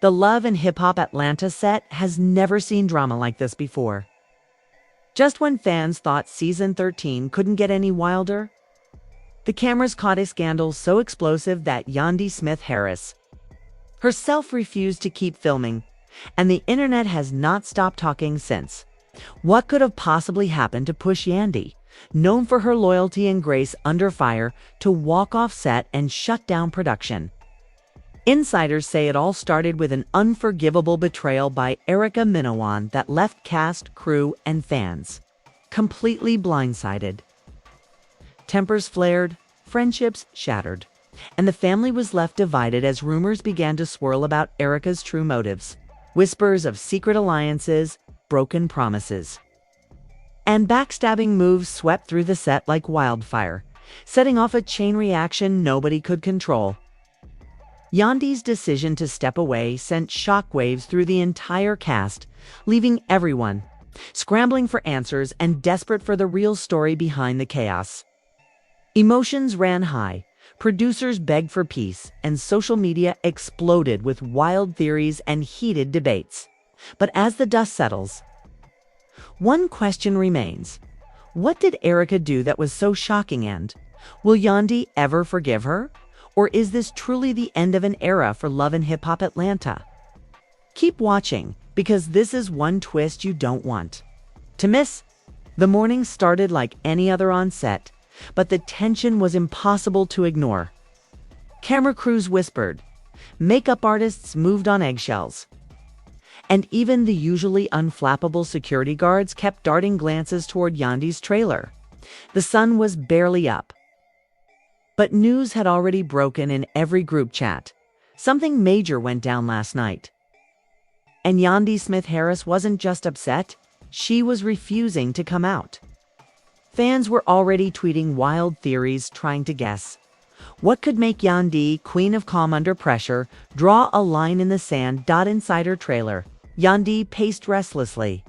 The Love and Hip Hop Atlanta set has never seen drama like this before. Just when fans thought season 13 couldn't get any wilder, the cameras caught a scandal so explosive that Yandy Smith-Harris herself refused to keep filming, and the internet has not stopped talking since. What could have possibly happened to push Yandy, known for her loyalty and grace under fire, to walk off set and shut down production? Insiders say it all started with an unforgivable betrayal by Mena that left cast, crew, and fans completely blindsided. Tempers flared, friendships shattered, and the family was left divided as rumors began to swirl about Erica's true motives. Whispers of secret alliances, broken promises, and backstabbing moves swept through the set like wildfire, setting off a chain reaction nobody could control. Yandy's decision to step away sent shockwaves through the entire cast, leaving everyone scrambling for answers and desperate for the real story behind the chaos. Emotions ran high, producers begged for peace, and social media exploded with wild theories and heated debates. But as the dust settles, one question remains. What did Erica do that was so shocking, and will Yandy ever forgive her? Or is this truly the end of an era for Love and Hip Hop Atlanta? Keep watching, because this is one twist you don't want to miss. The morning started like any other on set, but the tension was impossible to ignore. Camera crews whispered, makeup artists moved on eggshells, and even the usually unflappable security guards kept darting glances toward Yandy's trailer. The sun was barely up, but news had already broken in every group chat. Something major went down last night. And Yandy Smith-Harris wasn't just upset, she was refusing to come out. Fans were already tweeting wild theories, trying to guess what could make Yandy, queen of calm under pressure, draw a line in the sand. Inside her trailer, Yandy paced restlessly.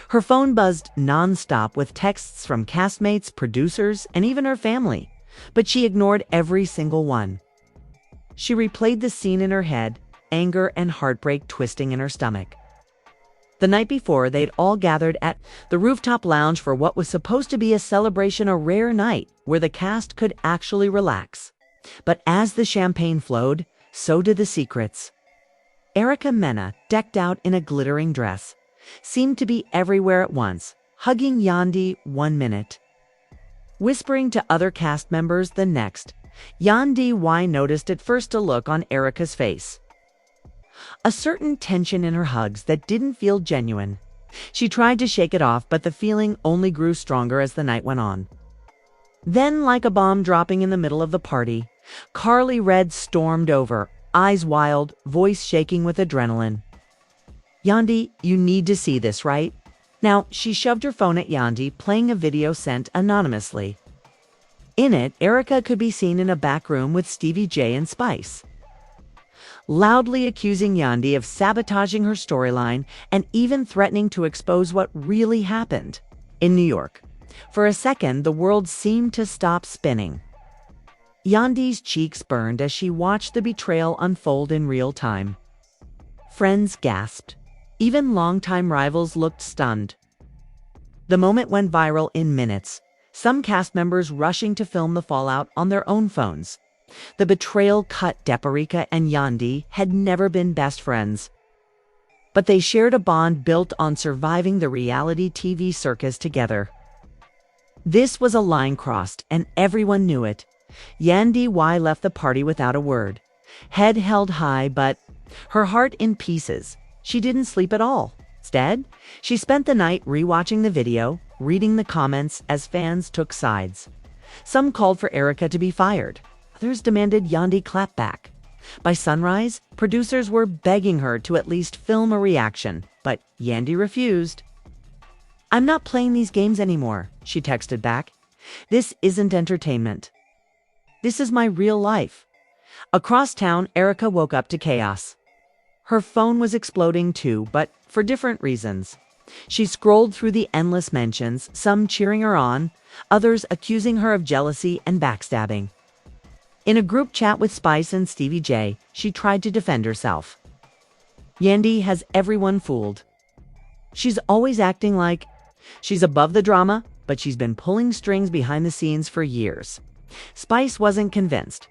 Her phone buzzed nonstop with texts from castmates, producers, and even her family, but she ignored every single one. She replayed the scene in her head, anger and heartbreak twisting in her stomach. The night before, they'd all gathered at the rooftop lounge for what was supposed to be a celebration, a rare night where the cast could actually relax. But as the champagne flowed, so did the secrets. Mena, decked out in a glittering dress, seemed to be everywhere at once, hugging Yandy one minute, whispering to other cast members the next. Yandy noticed at first a look on Erica's face, a certain tension in her hugs that didn't feel genuine. She tried to shake it off, but the feeling only grew stronger as the night went on. Then, like a bomb dropping in the middle of the party, Carly Red stormed over, eyes wild, voice shaking with adrenaline. Yandy, you need to see this, right? Now, she shoved her phone at Yandy, playing a video sent anonymously. In it, Erica could be seen in a back room with Stevie J and Spice, loudly accusing Yandy of sabotaging her storyline and even threatening to expose what really happened in New York. For a second, the world seemed to stop spinning. Yandy's cheeks burned as she watched the betrayal unfold in real time. Friends gasped. Even longtime rivals looked stunned. The moment went viral in minutes, some cast members rushing to film the fallout on their own phones. The betrayal cut deep. Erica and Yandy had never been best friends, but they shared a bond built on surviving the reality TV circus together. This was a line crossed, and everyone knew it. Yandy left the party without a word, head held high, but her heart in pieces. She didn't sleep at all. Instead, she spent the night rewatching the video, reading the comments as fans took sides. Some called for Erica to be fired. Others demanded Yandy clap back. By sunrise, producers were begging her to at least film a reaction, but Yandy refused. "I'm not playing these games anymore," she texted back. "This isn't entertainment. This is my real life." Across town, Erica woke up to chaos. Her phone was exploding too, but for different reasons. She scrolled through the endless mentions, some cheering her on, others accusing her of jealousy and backstabbing. In a group chat with Spice and Stevie J, she tried to defend herself. Yandy has everyone fooled. She's always acting like she's above the drama, but she's been pulling strings behind the scenes for years. Spice wasn't convinced.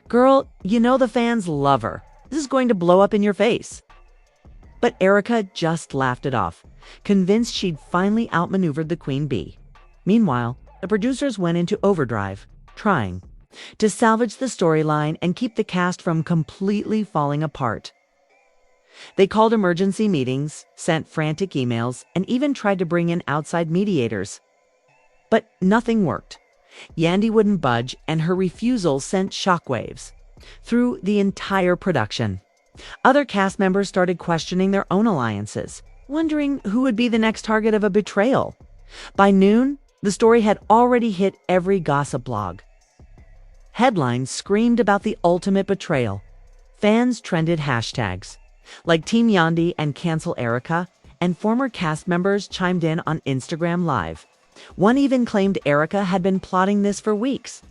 Girl, you know the fans love her. This is going to blow up in your face. But Erica just laughed it off, convinced she'd finally outmaneuvered the queen bee. Meanwhile, the producers went into overdrive, trying to salvage the storyline and keep the cast from completely falling apart. They called emergency meetings, sent frantic emails, and even tried to bring in outside mediators. But nothing worked. Yandy wouldn't budge, and her refusal sent shockwaves through the entire production. Other cast members started questioning their own alliances, wondering who would be the next target of a betrayal. By noon, the story had already hit every gossip blog. Headlines screamed about the ultimate betrayal. Fans trended hashtags like Team Yandy and Cancel Erica, and former cast members chimed in on Instagram Live. One even claimed Erica had been plotting this for weeks,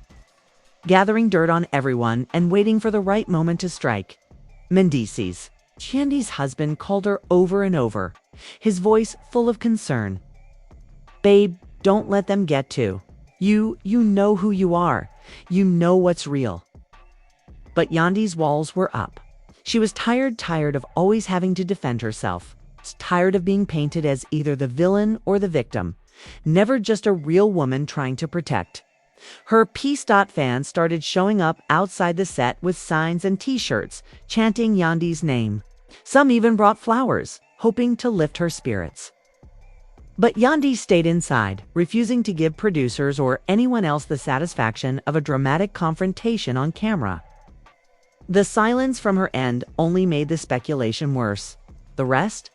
gathering dirt on everyone and waiting for the right moment to strike. Mendices, Yandy's husband, called her over and over, his voice full of concern. Babe, don't let them get to you. You know who you are. You know what's real. But Yandy's walls were up. She was tired of always having to defend herself. Tired of being painted as either the villain or the victim, never just a real woman trying to protect. Her Peace. Fans started showing up outside the set with signs and t-shirts, chanting Yandy's name. Some even brought flowers, hoping to lift her spirits. But Yandy stayed inside, refusing to give producers or anyone else the satisfaction of a dramatic confrontation on camera. The silence from her end only made the speculation worse. The rest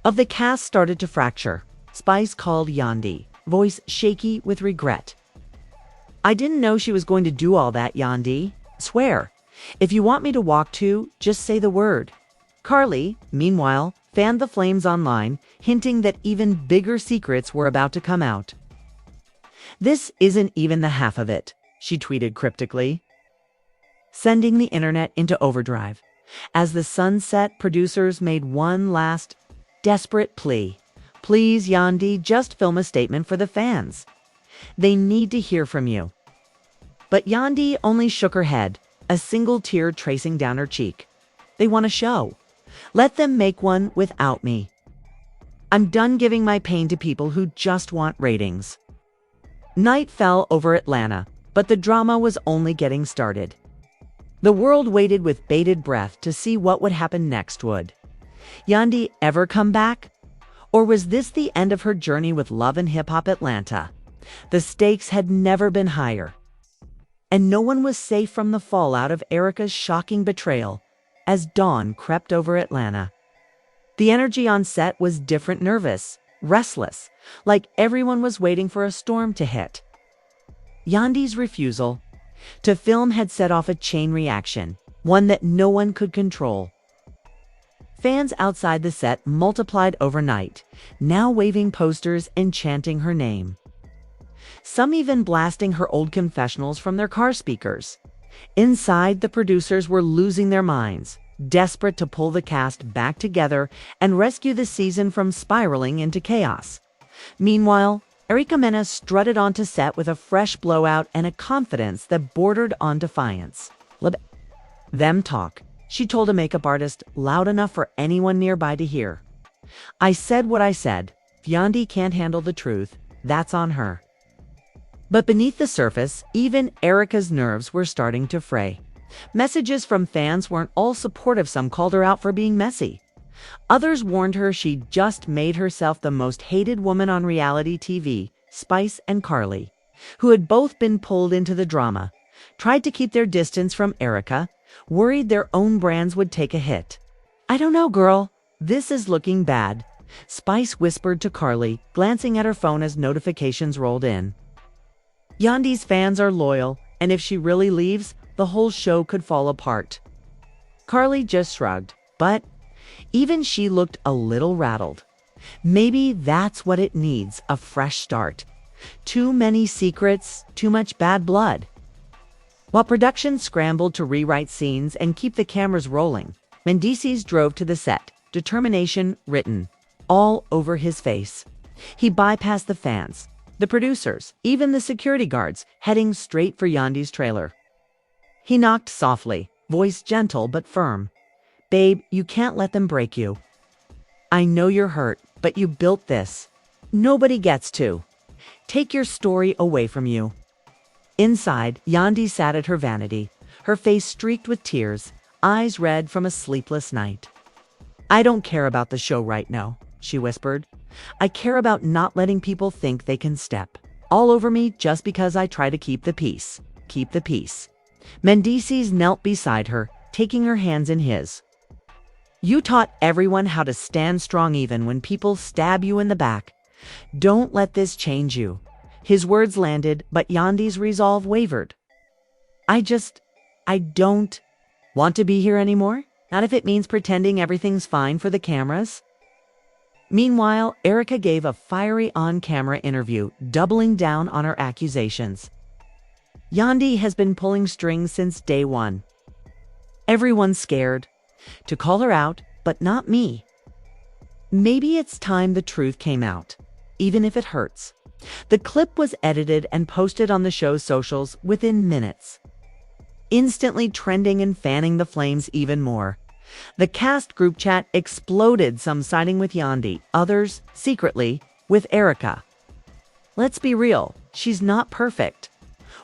of the cast started to fracture. Spice called Yandy, voice shaky with regret. I didn't know she was going to do all that, Yandy. Swear. If you want me to walk to, just say the word. Carly, meanwhile, fanned the flames online, hinting that even bigger secrets were about to come out. This isn't even the half of it, she tweeted cryptically, sending the internet into overdrive. As the sun set, producers made one last desperate plea. Please, Yandy, just film a statement for the fans. They need to hear from you. But Yandy only shook her head, a single tear tracing down her cheek. They want a show. Let them make one without me. I'm done giving my pain to people who just want ratings. Night fell over Atlanta, but the drama was only getting started. The world waited with bated breath to see what would happen next. Would Yandy ever come back? Or was this the end of her journey with Love and Hip Hop Atlanta? The stakes had never been higher. And no one was safe from the fallout of Erica's shocking betrayal as dawn crept over Atlanta. The energy on set was different, nervous, restless, like everyone was waiting for a storm to hit. Yandy's refusal to film had set off a chain reaction, one that no one could control. Fans outside the set multiplied overnight, now waving posters and chanting her name. Some even blasting her old confessionals from their car speakers. Inside, the producers were losing their minds, desperate to pull the cast back together and rescue the season from spiraling into chaos. Meanwhile, Mena strutted onto set with a fresh blowout and a confidence that bordered on defiance. Them talk, she told a makeup artist loud enough for anyone nearby to hear. I said what I said. If Yandy can't handle the truth, that's on her. But beneath the surface, even Erica's nerves were starting to fray. Messages from fans weren't all supportive. Some called her out for being messy. Others warned her she'd just made herself the most hated woman on reality TV. Spice and Carly, who had both been pulled into the drama, tried to keep their distance from Erica, worried their own brands would take a hit. I don't know, girl. This is looking bad, Spice whispered to Carly, glancing at her phone as notifications rolled in. Yandy's fans are loyal, and if she really leaves, the whole show could fall apart. Carly just shrugged, but even she looked a little rattled. Maybe that's what it needs, a fresh start. Too many secrets, too much bad blood. While production scrambled to rewrite scenes and keep the cameras rolling, Mendices drove to the set, determination written all over his face. He bypassed the fans, the producers, even the security guards, heading straight for Yandy's trailer. He knocked softly, voice gentle but firm. "Babe, you can't let them break you. I know you're hurt, but you built this. Nobody gets to take your story away from you." Inside, Yandy sat at her vanity, her face streaked with tears, eyes red from a sleepless night. "I don't care about the show right now," she whispered. "I care about not letting people think they can step all over me just because I try to keep the peace. Keep the peace." Mendices knelt beside her, taking her hands in his. "You taught everyone how to stand strong even when people stab you in the back. Don't let this change you." His words landed, but Yandy's resolve wavered. I don't want to be here anymore. Not if it means pretending everything's fine for the cameras." Meanwhile, Erica gave a fiery on-camera interview, doubling down on her accusations. "Yandy has been pulling strings since day one. Everyone's scared to call her out, but not me. Maybe it's time the truth came out, even if it hurts." The clip was edited and posted on the show's socials within minutes, instantly trending and fanning the flames even more. The cast group chat exploded, some siding with Yandy, others, secretly, with Erica. "Let's be real, she's not perfect."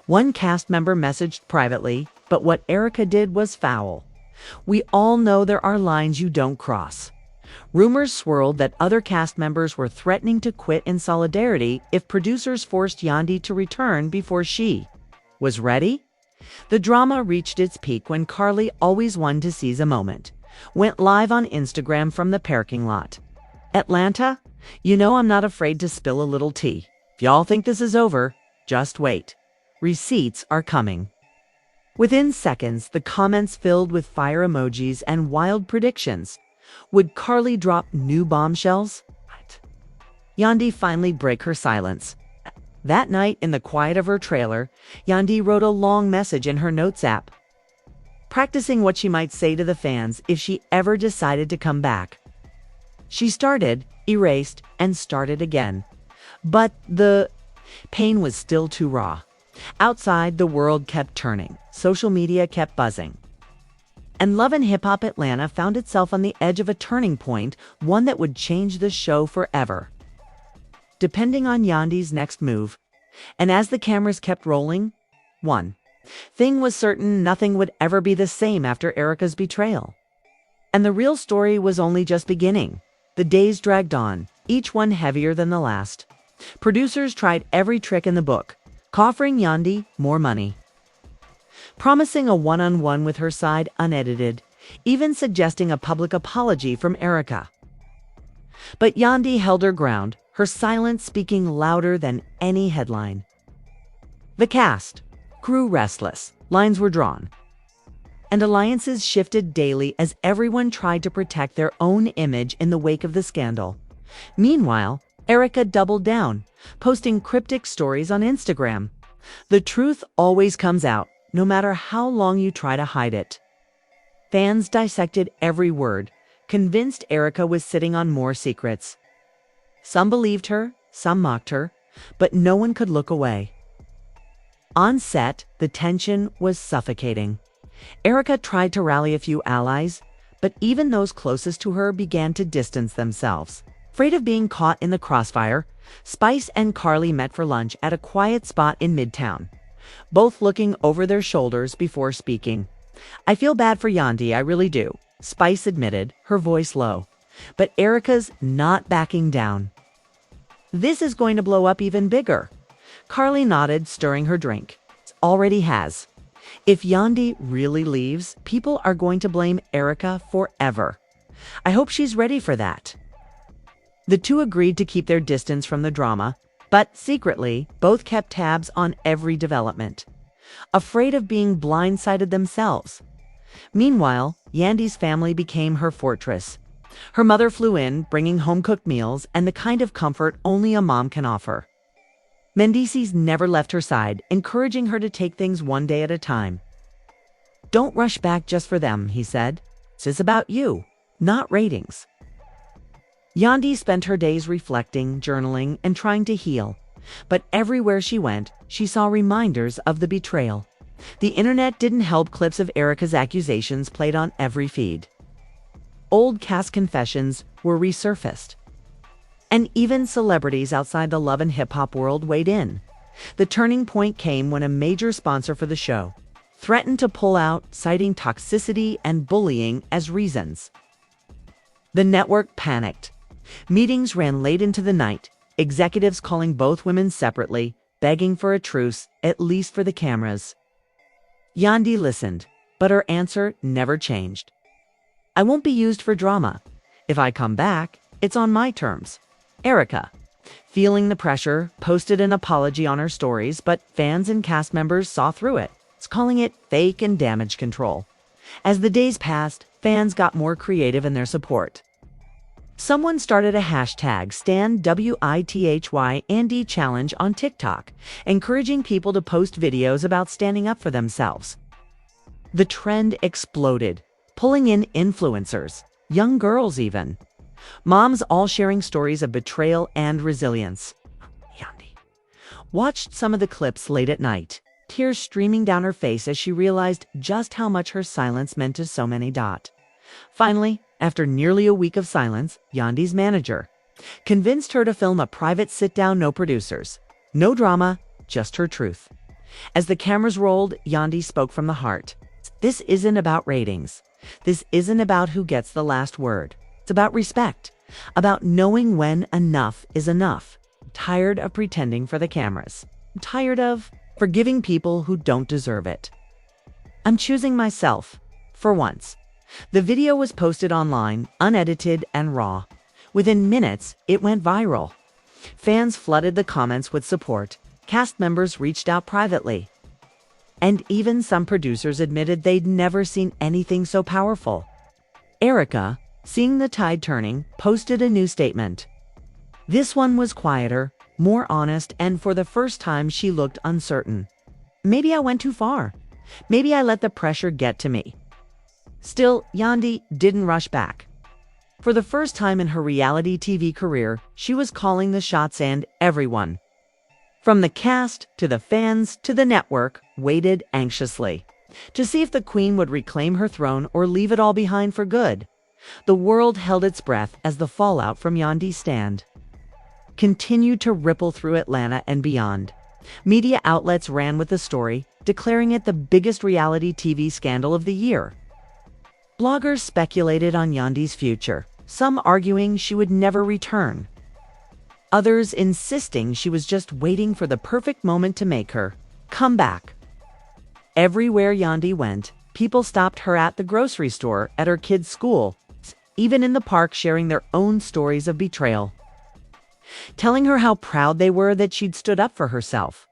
One cast member messaged privately, "But what Erica did was foul. We all know there are lines you don't cross." Rumors swirled that other cast members were threatening to quit in solidarity if producers forced Yandy to return before she was ready. The drama reached its peak when Carly, always one to seize a moment, went live on Instagram from the parking lot. "Atlanta, you know I'm not afraid to spill a little tea. If y'all think this is over, just wait. Receipts are coming." Within seconds, the comments filled with fire emojis and wild predictions. Would Carly drop new bombshells? Yandy finally break her silence. That night, in the quiet of her trailer, Yandy wrote a long message in her notes app, practicing what she might say to the fans if she ever decided to come back. She started, erased, and started again. But the pain was still too raw. Outside, the world kept turning. Social media kept buzzing. And Love and Hip Hop Atlanta found itself on the edge of a turning point, one that would change the show forever, depending on Yandy's next move. And as the cameras kept rolling, one thing was certain: nothing would ever be the same after Erica's betrayal. And the real story was only just beginning. The days dragged on, each one heavier than the last. Producers tried every trick in the book, offering Yandy more money, promising a one-on-one with her side unedited, even suggesting a public apology from Erica. But Yandy held her ground, her silence speaking louder than any headline. The cast grew restless, lines were drawn, and alliances shifted daily as everyone tried to protect their own image in the wake of the scandal. Meanwhile, Erica doubled down, posting cryptic stories on Instagram. The truth always comes out, no matter how long you try to hide it. Fans dissected every word, convinced Erica was sitting on more secrets. Some believed her, some mocked her, but no one could look away. On set, the tension was suffocating. Erica tried to rally a few allies, but even those closest to her began to distance themselves. Afraid of being caught in the crossfire, Spice and Carly met for lunch at a quiet spot in Midtown, both looking over their shoulders before speaking. "I feel bad for Yandy, I really do," Spice admitted, her voice low. But Erica's not backing down. "This is going to blow up even bigger." Carly nodded, stirring her drink. "It already has. If Yandy really leaves, people are going to blame Erica forever. I hope she's ready for that." The two agreed to keep their distance from the drama, but secretly, both kept tabs on every development, afraid of being blindsided themselves. Meanwhile, Yandy's family became her fortress. Her mother flew in, bringing home-cooked meals and the kind of comfort only a mom can offer. Mendices never left her side, encouraging her to take things one day at a time. "Don't rush back just for them," he said. "This is about you, not ratings." Yandy spent her days reflecting, journaling, and trying to heal. But everywhere she went, she saw reminders of the betrayal. The internet didn't help. Clips of Erica's accusations played on every feed. Old cast confessions were resurfaced. And even celebrities outside the love and hip-hop world weighed in. The turning point came when a major sponsor for the show threatened to pull out, citing toxicity and bullying as reasons. The network panicked. Meetings ran late into the night, executives calling both women separately, begging for a truce, at least for the cameras. Yandy listened, but her answer never changed. "I won't be used for drama. If I come back, it's on my terms." Erica, feeling the pressure, posted an apology on her stories, but fans and cast members saw through it, calling it fake and damage control. As the days passed, fans got more creative in their support. Someone started a hashtag #StanWITHY challenge on TikTok, encouraging people to post videos about standing up for themselves. The trend exploded, pulling in influencers, young girls even. Moms all sharing stories of betrayal and resilience. Yandy watched some of the clips late at night, tears streaming down her face as she realized just how much her silence meant to so many. Finally, after nearly a week of silence, Yandy's manager convinced her to film a private sit-down, no producers, no drama, just her truth. As the cameras rolled, Yandy spoke from the heart. "This isn't about ratings. This isn't about who gets the last word. It's about respect, about knowing when enough is enough. I'm tired of pretending for the cameras. I'm tired of forgiving people who don't deserve it. I'm choosing myself, for once." The video was posted online, unedited and raw. Within minutes, it went viral. Fans flooded the comments with support. Cast members reached out privately. And even some producers admitted they'd never seen anything so powerful. Erica, seeing the tide turning, posted a new statement. This one was quieter, more honest, and for the first time she looked uncertain. "Maybe I went too far. Maybe I let the pressure get to me." Still, Yandy didn't rush back. For the first time in her reality TV career, she was calling the shots, and everyone, from the cast to the fans to the network, waited anxiously to see if the queen would reclaim her throne or leave it all behind for good. The world held its breath as the fallout from Yandy's stand continued to ripple through Atlanta and beyond. Media outlets ran with the story, declaring it the biggest reality TV scandal of the year. Bloggers speculated on Yandy's future, some arguing she would never return. Others insisting she was just waiting for the perfect moment to make her come back. Everywhere Yandy went, people stopped her at the grocery store, at her kids' school, even in the park, sharing their own stories of betrayal, telling her how proud they were that she'd stood up for herself.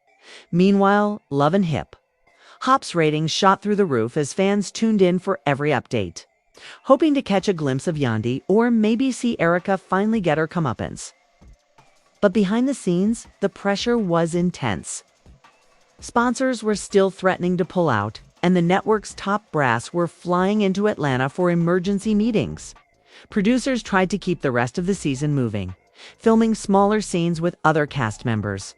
Meanwhile, Love and Hip Hop's ratings shot through the roof as fans tuned in for every update, hoping to catch a glimpse of Yandy or maybe see Erica finally get her comeuppance. But behind the scenes, the pressure was intense. Sponsors were still threatening to pull out, and the network's top brass were flying into Atlanta for emergency meetings. Producers tried to keep the rest of the season moving, filming smaller scenes with other cast members.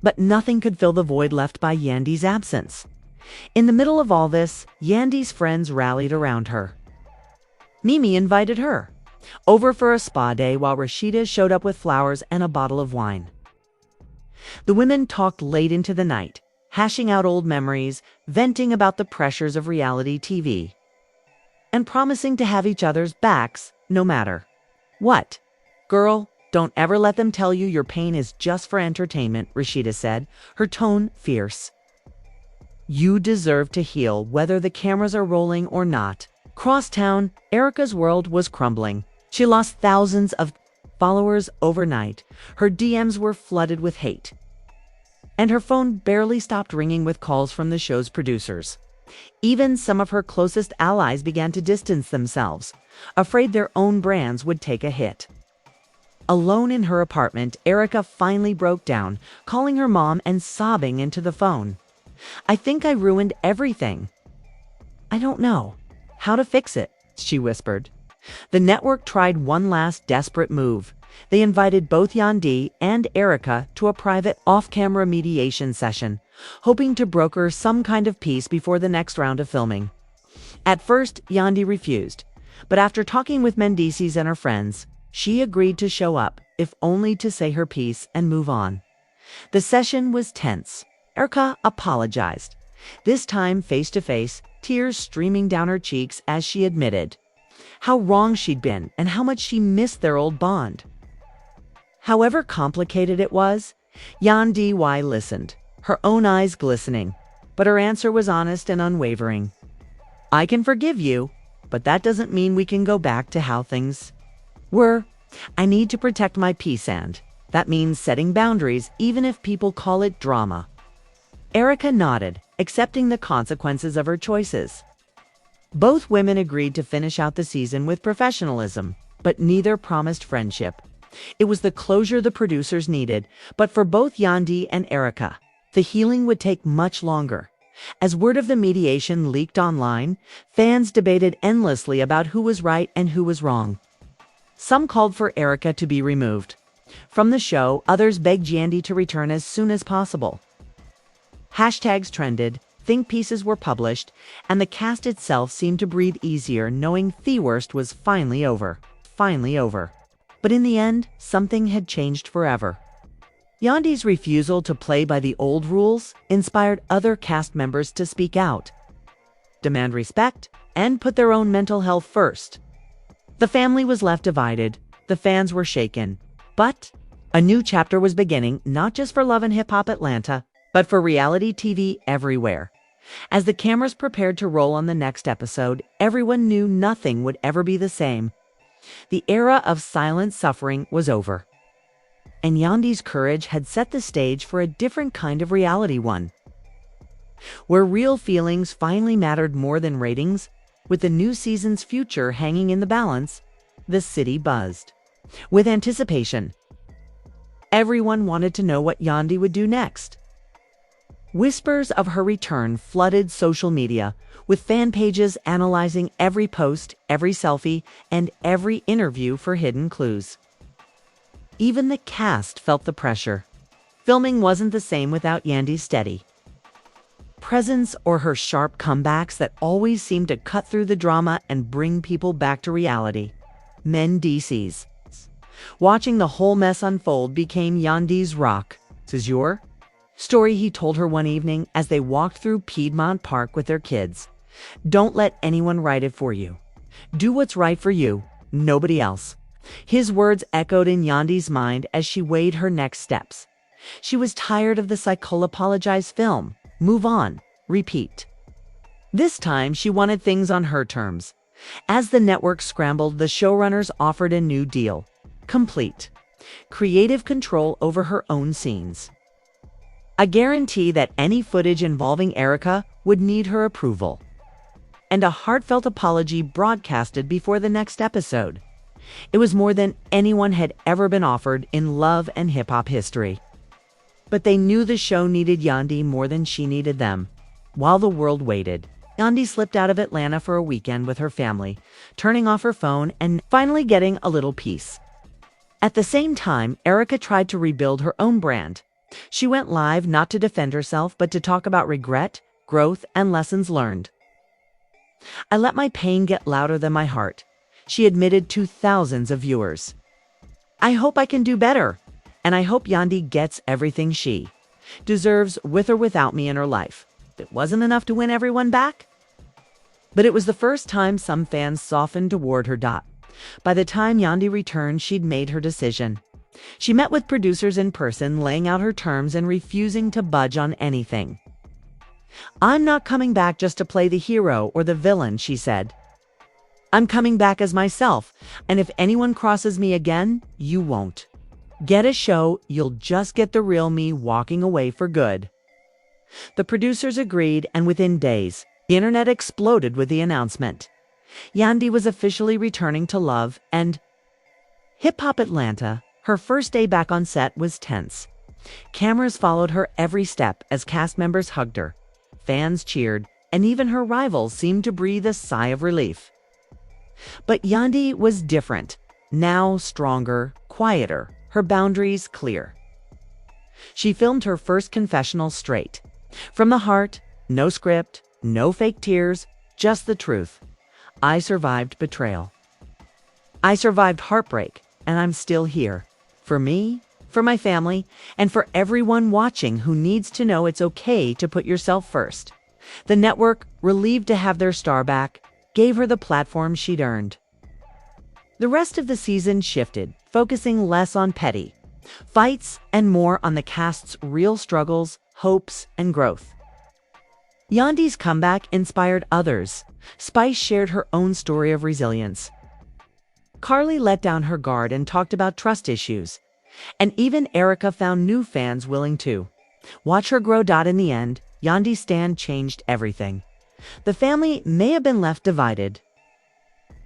But nothing could fill the void left by Yandy's absence. In the middle of all this, Yandy's friends rallied around her. Mimi invited her over for a spa day while Rashida showed up with flowers and a bottle of wine. The women talked late into the night, hashing out old memories, venting about the pressures of reality TV, and promising to have each other's backs no matter what. "Girl, don't ever let them tell you your pain is just for entertainment," Rashida said, her tone fierce. "You deserve to heal whether the cameras are rolling or not." Crosstown, Erica's world was crumbling. She lost thousands of followers overnight. Her DMs were flooded with hate, and her phone barely stopped ringing with calls from the show's producers. Even some of her closest allies began to distance themselves, afraid their own brands would take a hit. Alone in her apartment, Erica finally broke down, calling her mom and sobbing into the phone. "I think I ruined everything. I don't know how to fix it," she whispered. The network tried one last desperate move. They invited both Yandy and Erica to a private off-camera mediation session, hoping to broker some kind of peace before the next round of filming. At first, Yandy refused, but after talking with Mendices and her friends, she agreed to show up, if only to say her piece and move on. The session was tense. Erica apologized, this time face-to-face, tears streaming down her cheeks as she admitted how wrong she'd been and how much she missed their old bond. However complicated it was, Yandy listened, her own eyes glistening, but her answer was honest and unwavering. I can forgive you, but that doesn't mean we can go back to how things were. I need to protect my peace, and that means setting boundaries even if people call it drama. Erica nodded, accepting the consequences of her choices. Both women agreed to finish out the season with professionalism, but neither promised friendship. It was the closure the producers needed, but for both Yandy and Erica, the healing would take much longer. As word of the mediation leaked online, fans debated endlessly about who was right and who was wrong. Some called for Erica to be removed from the show, others begged Yandy to return as soon as possible. Hashtags trended, think pieces were published, and the cast itself seemed to breathe easier knowing the worst was finally over. But in the end, something had changed forever. Yandy's refusal to play by the old rules inspired other cast members to speak out, demand respect, and put their own mental health first. The family was left divided, the fans were shaken, but a new chapter was beginning, not just for Love and Hip Hop Atlanta, but for reality TV everywhere. As the cameras prepared to roll on the next episode, everyone knew nothing would ever be the same. The era of silent suffering was over, and Yandy's courage had set the stage for a different kind of reality one, where real feelings finally mattered more than ratings. With the new season's future hanging in the balance, the city buzzed with anticipation. Everyone wanted to know what Yandy would do next. Whispers of her return flooded social media, with fan pages analyzing every post, every selfie, and every interview for hidden clues. Even the cast felt the pressure. Filming wasn't the same without Yandy's steady presence or her sharp comebacks that always seemed to cut through the drama and bring people back to reality. Mendices. Watching the whole mess unfold became Yandy's rock. This is your story, he told her one evening as they walked through Piedmont Park with their kids. Don't let anyone write it for you. Do what's right for you, nobody else. His words echoed in Yandy's mind as she weighed her next steps. She was tired of the psycho-apologize film. Move on, repeat. This time, she wanted things on her terms. As the network scrambled, the showrunners offered a new deal. Complete creative control over her own scenes. A guarantee that any footage involving Erica would need her approval. And a heartfelt apology broadcasted before the next episode. It was more than anyone had ever been offered in Love and Hip Hop history. But they knew the show needed Yandy more than she needed them. While the world waited, Yandy slipped out of Atlanta for a weekend with her family, turning off her phone and finally getting a little peace. At the same time, Erica tried to rebuild her own brand. She went live not to defend herself, but to talk about regret, growth, and lessons learned. I let my pain get louder than my heart, she admitted to thousands of viewers. I hope I can do better. And I hope Yandy gets everything she deserves with or without me in her life. It wasn't enough to win everyone back, but it was the first time some fans softened toward her. By the time Yandy returned, she'd made her decision. She met with producers in person, laying out her terms and refusing to budge on anything. I'm not coming back just to play the hero or the villain, she said. I'm coming back as myself, and if anyone crosses me again, you won't get a show, you'll just get the real me walking away for good. The producers agreed, and within days, the internet exploded with the announcement. Yandy was officially returning to Love and Hip Hop Atlanta. Her first day back on set was tense. Cameras followed her every step as cast members hugged her. Fans cheered, and even her rivals seemed to breathe a sigh of relief. But Yandy was different. Now stronger, quieter, her boundaries clear. She filmed her first confessional straight. From the heart, no script, no fake tears, just the truth. I survived betrayal. I survived heartbreak, and I'm still here. For me, for my family, and for everyone watching who needs to know it's okay to put yourself first. The network, relieved to have their star back, gave her the platform she'd earned. The rest of the season shifted, focusing less on petty fights and more on the cast's real struggles, hopes, and growth. Yandy's comeback inspired others. Spice shared her own story of resilience. Carly let down her guard and talked about trust issues. And even Erica found new fans willing to watch her grow. In the end, Yandy's stand changed everything. The family may have been left divided,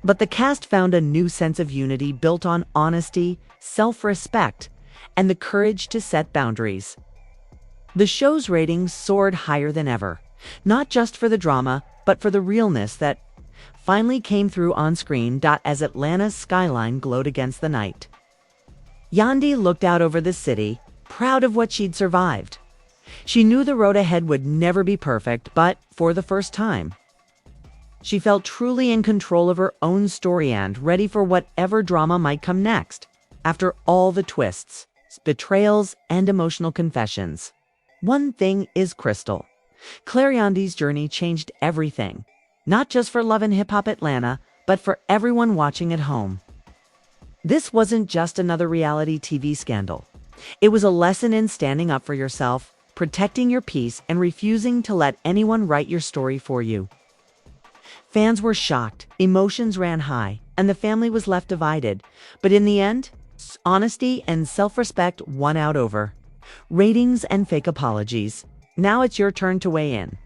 but the cast found a new sense of unity built on honesty, self-respect, and the courage to set boundaries. The show's ratings soared higher than ever, not just for the drama, but for the realness that finally came through on screen. As Atlanta's skyline glowed against the night, Yandy looked out over the city, proud of what she'd survived. She knew the road ahead would never be perfect, but for the first time, she felt truly in control of her own story and ready for whatever drama might come next. After all the twists, betrayals, and emotional confessions, one thing is crystal clear: Yandy's journey changed everything, not just for Love and Hip Hop Atlanta, but for everyone watching at home. This wasn't just another reality TV scandal. It was a lesson in standing up for yourself, protecting your peace, and refusing to let anyone write your story for you. Fans were shocked, emotions ran high, and the family was left divided. But in the end, honesty and self-respect won out over ratings and fake apologies. Now it's your turn to weigh in.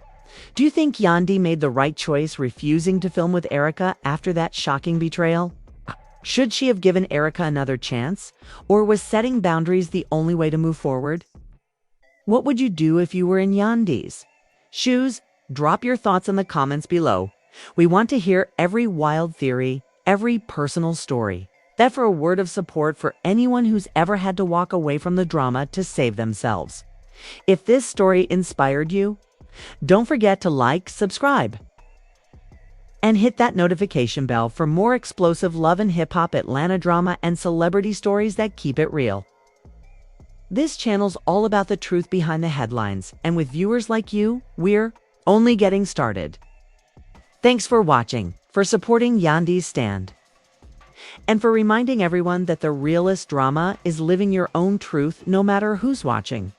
Do you think Yandy made the right choice refusing to film with Erica after that shocking betrayal? Should she have given Erica another chance? Or was setting boundaries the only way to move forward? What would you do if you were in Yandy's shoes? Drop your thoughts in the comments below. We want to hear every wild theory, every personal story. That for a word of support for anyone who's ever had to walk away from the drama to save themselves. If this story inspired you, don't forget to like, subscribe, and hit that notification bell for more explosive Love and Hip Hop Atlanta drama and celebrity stories that keep it real. This channel's all about the truth behind the headlines, and with viewers like you, we're only getting started. Thanks for watching, for supporting Yandy's stand, and for reminding everyone that the realest drama is living your own truth no matter who's watching.